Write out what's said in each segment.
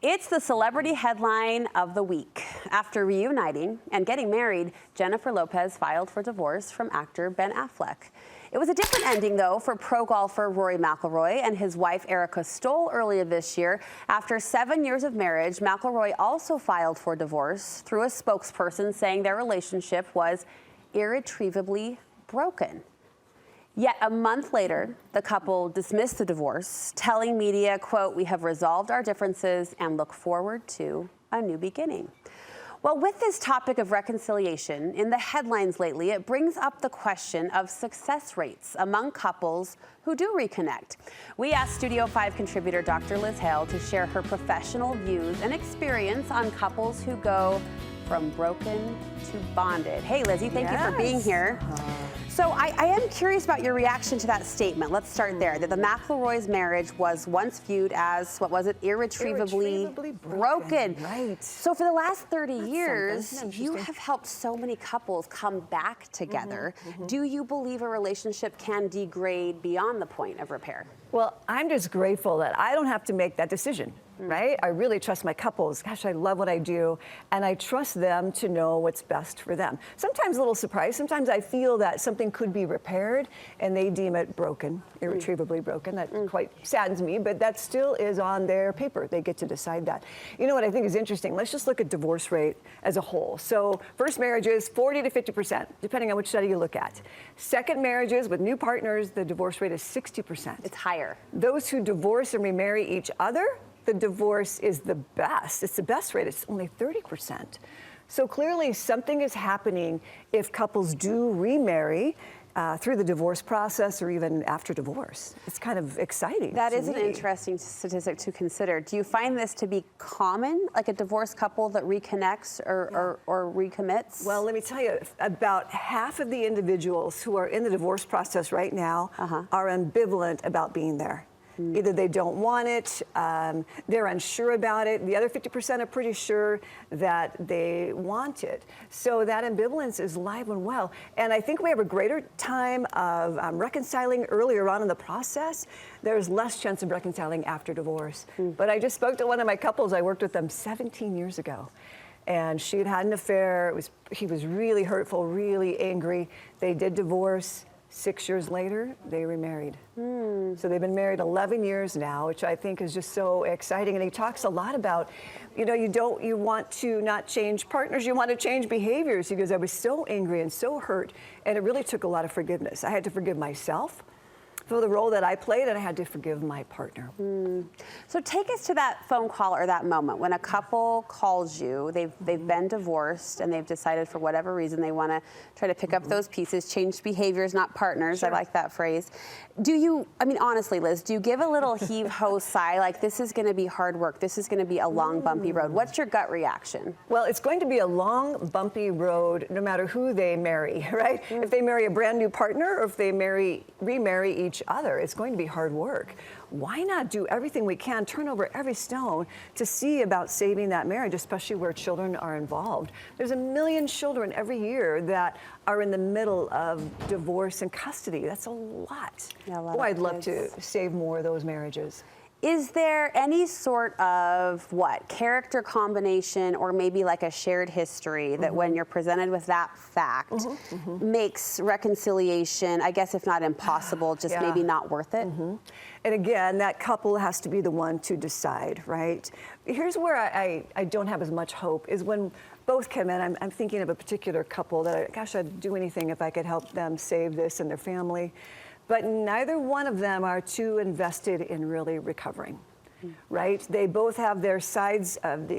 It's the celebrity headline of the week. After reuniting and getting married, Jennifer Lopez filed for divorce from actor Ben Affleck. It was a different ending, though, for pro golfer Rory McIllroy and his wife Stoll earlier this year. After 7 years of marriage, McIllroy also filed for divorce through a spokesperson saying their relationship was irretrievably broken. Yet a month later, the couple dismissed the divorce, telling media, quote, "We have resolved our differences and look forward to a new beginning." Well, with this topic of reconciliation in the headlines lately, it brings up the question of success rates among couples who do reconnect. We asked Studio 5 contributor Dr. Liz Hale to share her professional views and experience on couples who go from broken to bonded. Hey, Lizzie, thank you for being here. So I am curious about your reaction to that statement. Let's start there, that the McIllroy's marriage was once viewed as, what was it, irretrievably broken. Right. So for the last 30 years, you have helped so many couples come back together. Do you believe a relationship can degrade beyond the point of repair? Well, I'm just grateful that I don't have to make that decision, right? I really trust my couples. Gosh, I love what I do, and I trust them to know what's best for them. Sometimes a little surprise. Sometimes I feel that something could be repaired, and they deem it broken, irretrievably broken. That quite saddens me, but that still is on their paper. They get to decide that. You know what I think is interesting? Let's just look at divorce rate as a whole. So first marriages, 40 to 50%, depending on which study you look at. Second marriages with new partners, the divorce rate is 60%. It's higher. Those who divorce and remarry each other, the divorce is the best. It's the best rate. It's only 30%. So clearly something is happening if couples do remarry through the divorce process or even after divorce. It's kind of exciting. That is an interesting statistic to consider. Do you find this to be common, like a divorced couple that reconnects or recommits? Well, let me tell you, about half of the individuals who are in the divorce process right now are ambivalent about being there. Either they don't want it, they're unsure about it. The other 50% are pretty sure that they want it. So that ambivalence is alive and well. And I think we have a greater time of reconciling earlier on in the process. There's less chance of reconciling after divorce. But I just spoke to one of my couples. I worked with them 17 years ago. And she had had an affair. He was really hurtful, really angry. They did divorce. 6 years later, they remarried. So they've been married 11 years now, which I think is just so exciting. And he talks a lot about, you know, you want to not change partners, you want to change behaviors. He goes, I was so angry and so hurt, and it really took a lot of forgiveness. I had to forgive myself for the role that I played, and I had to forgive my partner. So take us to that phone call or that moment when a couple calls you, they've been divorced and they've decided for whatever reason they want to try to pick up those pieces, change behaviors, not partners. Sure. I like that phrase. Do you, I mean, honestly, Liz, do you give a little heave-ho sigh, like this is going to be hard work, this is going to be a long, bumpy road? What's your gut reaction? Well, it's going to be a long, bumpy road no matter who they marry, right? If they marry a brand new partner or if they remarry each other, it's going to be hard work. Why not do everything we can, turn over every stone to see about saving that marriage, especially where children are involved? There's 1 million children every year that are in the middle of divorce and custody. That's a lot. Yeah, a lot Boy, of I'd love kids. to save more of those marriages. Is there any sort of, character combination or maybe like a shared history that when you're presented with that fact makes reconciliation, I guess if not impossible, just maybe not worth it? And again, that couple has to be the one to decide, right? Here's where I don't have as much hope is when both come in. I'm thinking of a particular couple that, gosh, I'd do anything if I could help them save this and their family. But neither one of them are too invested in really recovering, right? They both have their sides of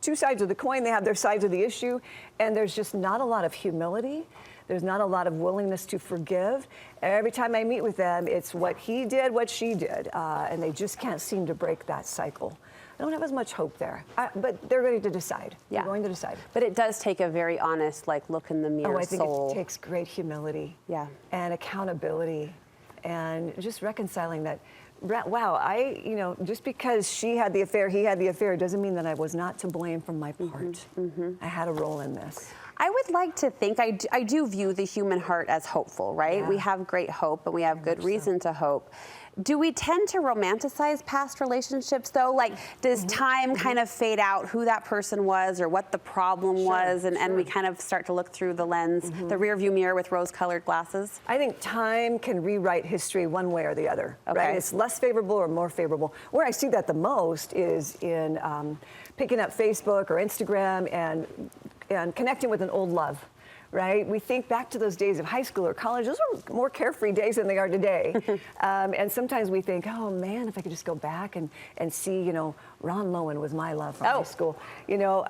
two sides of the coin. They have their sides of the issue, and there's just not a lot of humility. There's not a lot of willingness to forgive. Every time I meet with them, it's what he did, what she did, and they just can't seem to break that cycle. I don't have as much hope there, but they're ready to decide. Yeah. They're going to decide. But it does take a very honest, look in the mirror, I think soul. it takes great humility. Yeah. And accountability, and just reconciling that. Wow, just because she had the affair, he had the affair, doesn't mean that I was not to blame for my part. I had a role in this. I would like to think, I do view the human heart as hopeful, right? Yeah. We have great hope and we have good reason to hope. Do we tend to romanticize past relationships, though? Like, does time kind of fade out who that person was or what the problem was, and we kind of start to look through the lens, the rearview mirror with rose-colored glasses? I think time can rewrite history one way or the other, right? It's less favorable or more favorable. Where I see that the most is in picking up Facebook or Instagram and connecting with an old love. Right? We think back to those days of high school or college. Those were more carefree days than they are today. And sometimes we think, oh man, if I could just go back and see, you know, Ron Lowen was my love from high school. You know,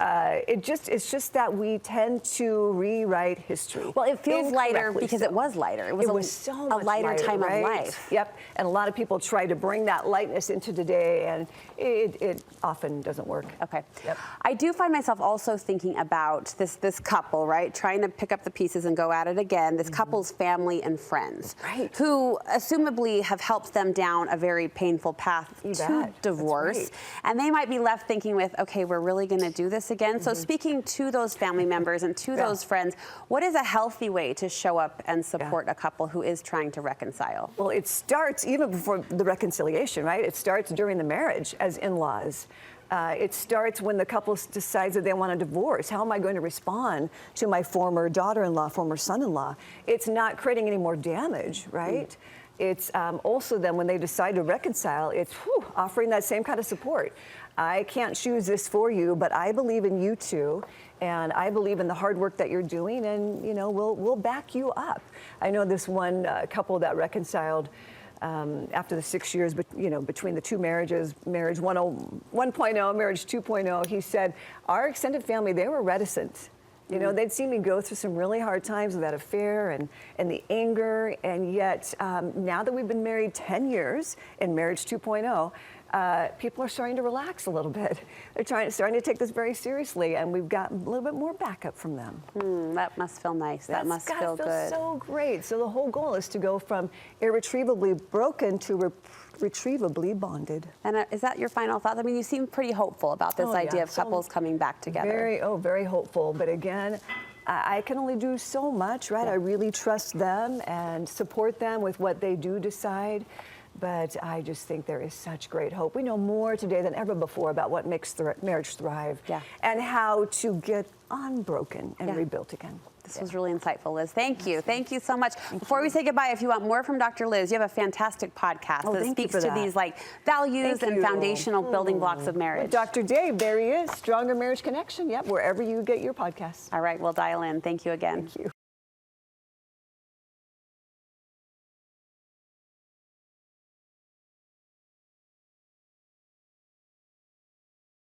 it's just that we tend to rewrite history. Well, it feels lighter because it was lighter. It was so a much lighter time right? of life. Yep. And a lot of people try to bring that lightness into today, and it often doesn't work. Okay. Yep. I do find myself also thinking about this couple, right? Trying to pick up the pieces and go at it again. This couple's family and friends, right, who assumably have helped them down a very painful path to divorce. Right. And they might be left thinking with, okay, we're really going to do this again. So speaking to those family members and to those friends, what is a healthy way to show up and support a couple who is trying to reconcile? Well, it starts even before the reconciliation, right? It starts during the marriage as in-laws. It starts when the couple decides that they want a divorce. How am I going to respond to my former daughter-in-law, former son-in-law? It's not creating any more damage, right? It's also then when they decide to reconcile, it's offering that same kind of support. I can't choose this for you, but I believe in you too, and I believe in the hard work that you're doing, and you know we'll back you up. I know this one couple that reconciled after the 6 years, but you know, between the two marriages, marriage 1.0, marriage 2.0, he said our extended family, they were reticent. You know, they'd seen me go through some really hard times with that affair and the anger, and yet now that we've been married 10 years in marriage 2.0, people are starting to relax a little bit. They're starting to take this very seriously, and we've got a little bit more backup from them. That must feel nice. That must feel good. So great. So the whole goal is to go from irretrievably broken to retrievably bonded. And is that your final thoughts? I mean, you seem pretty hopeful about this idea of couples coming back together. Very hopeful. But again, I can only do so much, right? I really trust them and support them with what they do decide. But I just think there is such great hope. We know more today than ever before about what makes the marriage thrive and how to get unbroken and rebuilt again. This was really insightful, Liz. Thank you. Thank you so much. Before we say goodbye, if you want more from Dr. Liz, you have a fantastic podcast that speaks to these like values and foundational building blocks of marriage. Dr. Dave, there he is. Stronger Marriage Connection. Yep, wherever you get your podcasts. All right, we'll dial in. Thank you again. Thank you.